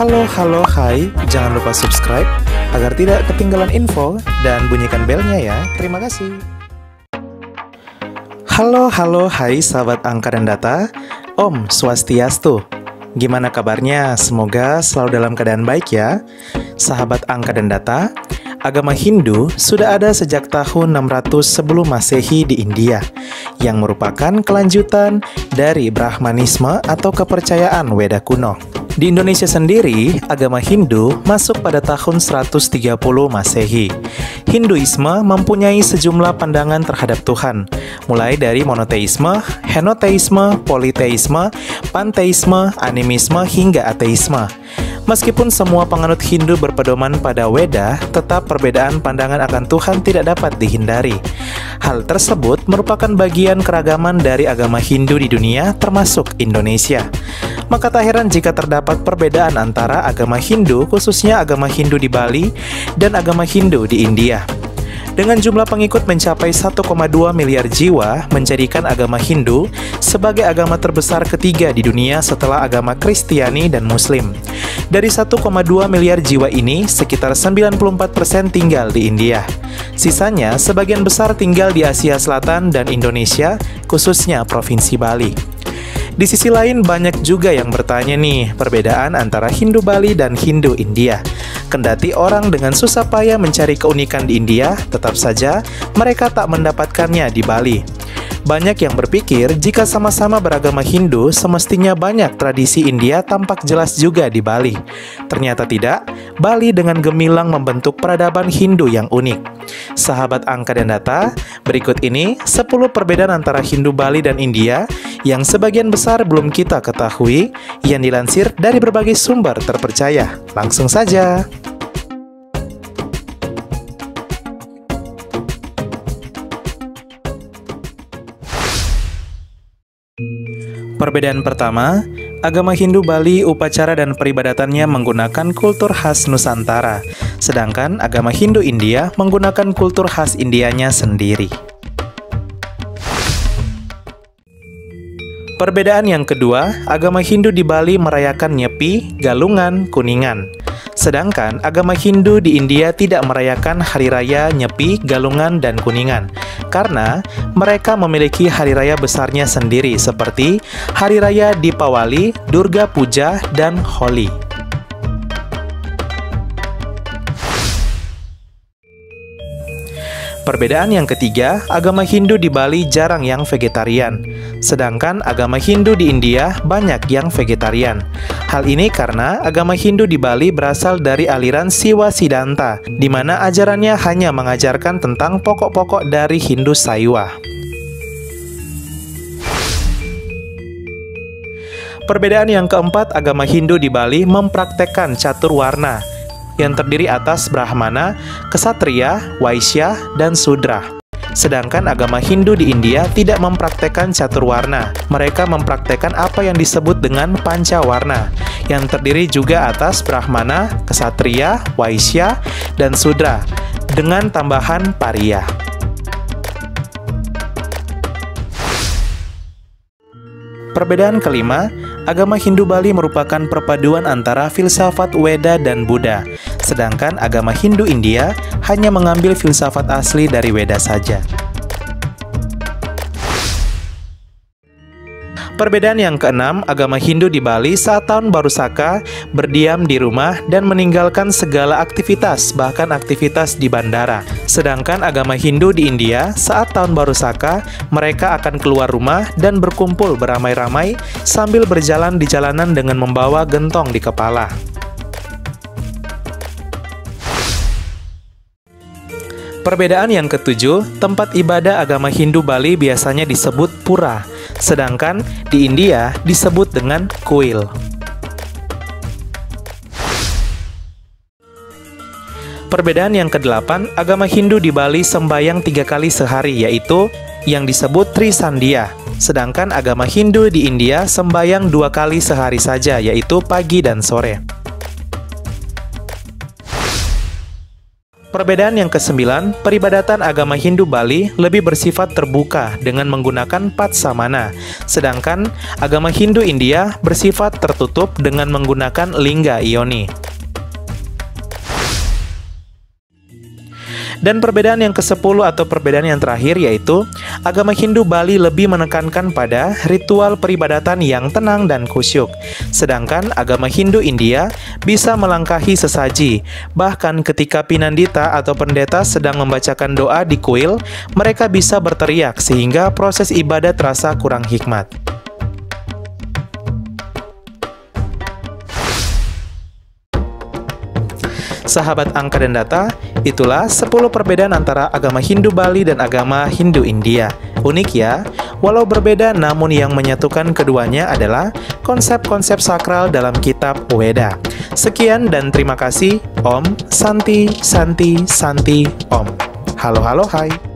Hai, jangan lupa subscribe agar tidak ketinggalan info dan bunyikan belnya ya. Terima kasih. Hai sahabat angka dan data, Om Swastiastu. Gimana kabarnya? Semoga selalu dalam keadaan baik ya. Sahabat angka dan data, agama Hindu sudah ada sejak tahun 600 sebelum Masehi di India, yang merupakan kelanjutan dari Brahmanisme atau kepercayaan Weda kuno. Di Indonesia sendiri, agama Hindu masuk pada tahun 130 Masehi. Hinduisme mempunyai sejumlah pandangan terhadap Tuhan, mulai dari monoteisme, henoteisme, politeisme, panteisme, animisme, hingga ateisme. Meskipun semua penganut Hindu berpedoman pada Weda, tetap perbedaan pandangan akan Tuhan tidak dapat dihindari. Hal tersebut merupakan bagian keragaman dari agama Hindu di dunia, termasuk Indonesia. Maka tak heran jika terdapat perbedaan antara agama Hindu, khususnya agama Hindu di Bali, dan agama Hindu di India. Dengan jumlah pengikut mencapai 1,2 miliar jiwa, menjadikan agama Hindu sebagai agama terbesar ketiga di dunia setelah agama Kristiani dan Muslim. Dari 1,2 miliar jiwa ini, sekitar 94% tinggal di India. Sisanya, sebagian besar tinggal di Asia Selatan dan Indonesia, khususnya Provinsi Bali. Di sisi lain, banyak juga yang bertanya nih, perbedaan antara Hindu Bali dan Hindu India. Kendati orang dengan susah payah mencari keunikan di India, tetap saja mereka tak mendapatkannya di Bali. Banyak yang berpikir jika sama-sama beragama Hindu, semestinya banyak tradisi India tampak jelas juga di Bali. Ternyata tidak, Bali dengan gemilang membentuk peradaban Hindu yang unik. Sahabat angka dan data, berikut ini 10 perbedaan antara Hindu Bali dan India yang sebagian besar belum kita ketahui, yang dilansir dari berbagai sumber terpercaya. Langsung saja. Perbedaan pertama, agama Hindu Bali upacara dan peribadatannya menggunakan kultur khas Nusantara, sedangkan agama Hindu India menggunakan kultur khas Indianya sendiri. Perbedaan yang kedua, agama Hindu di Bali merayakan Nyepi, Galungan, Kuningan. Sedangkan agama Hindu di India tidak merayakan hari raya Nyepi, Galungan, dan Kuningan, karena mereka memiliki hari raya besarnya sendiri seperti Hari Raya Dipawali, Durga Puja, dan Holi. Perbedaan yang ketiga, agama Hindu di Bali jarang yang vegetarian, sedangkan agama Hindu di India banyak yang vegetarian. Hal ini karena agama Hindu di Bali berasal dari aliran Siwa Siddhanta, di mana ajarannya hanya mengajarkan tentang pokok-pokok dari Hindu Saiwa. Perbedaan yang keempat, agama Hindu di Bali mempraktekkan catur warna, yang terdiri atas Brahmana, Ksatria, Waisya, dan Sudra. Sedangkan agama Hindu di India tidak mempraktekkan catur warna. Mereka mempraktekkan apa yang disebut dengan Pancawarna, yang terdiri juga atas Brahmana, Ksatria, Waisya, dan Sudra, dengan tambahan Pariya. Perbedaan kelima, agama Hindu Bali merupakan perpaduan antara filsafat Weda dan Buddha, sedangkan agama Hindu India hanya mengambil filsafat asli dari Weda saja. Perbedaan yang keenam, agama Hindu di Bali saat tahun Baru Saka berdiam di rumah dan meninggalkan segala aktivitas, bahkan aktivitas di bandara. Sedangkan agama Hindu di India saat tahun Baru Saka, mereka akan keluar rumah dan berkumpul beramai-ramai sambil berjalan di jalanan dengan membawa gentong di kepala. Perbedaan yang ketujuh, tempat ibadah agama Hindu Bali biasanya disebut pura, sedangkan di India disebut dengan kuil. Perbedaan yang kedelapan, agama Hindu di Bali sembahyang 3 kali sehari, yaitu yang disebut Trisandhya, sedangkan agama Hindu di India sembahyang 2 kali sehari saja, yaitu pagi dan sore. Perbedaan yang kesembilan, peribadatan agama Hindu Bali lebih bersifat terbuka dengan menggunakan Patsamana, sedangkan agama Hindu India bersifat tertutup dengan menggunakan Lingga Ioni. Dan perbedaan yang ke-10 atau perbedaan yang terakhir yaitu agama Hindu Bali lebih menekankan pada ritual peribadatan yang tenang dan khusyuk. Sedangkan agama Hindu India bisa melangkahi sesaji. Bahkan ketika pinandita atau pendeta sedang membacakan doa di kuil, mereka bisa berteriak sehingga proses ibadah terasa kurang hikmat. Sahabat angka dan data, itulah 10 perbedaan antara agama Hindu Bali dan agama Hindu India. Unik ya, walau berbeda namun yang menyatukan keduanya adalah konsep-konsep sakral dalam kitab Weda. Sekian dan terima kasih. Om Santi Santi Santi Om. Halo halo hai.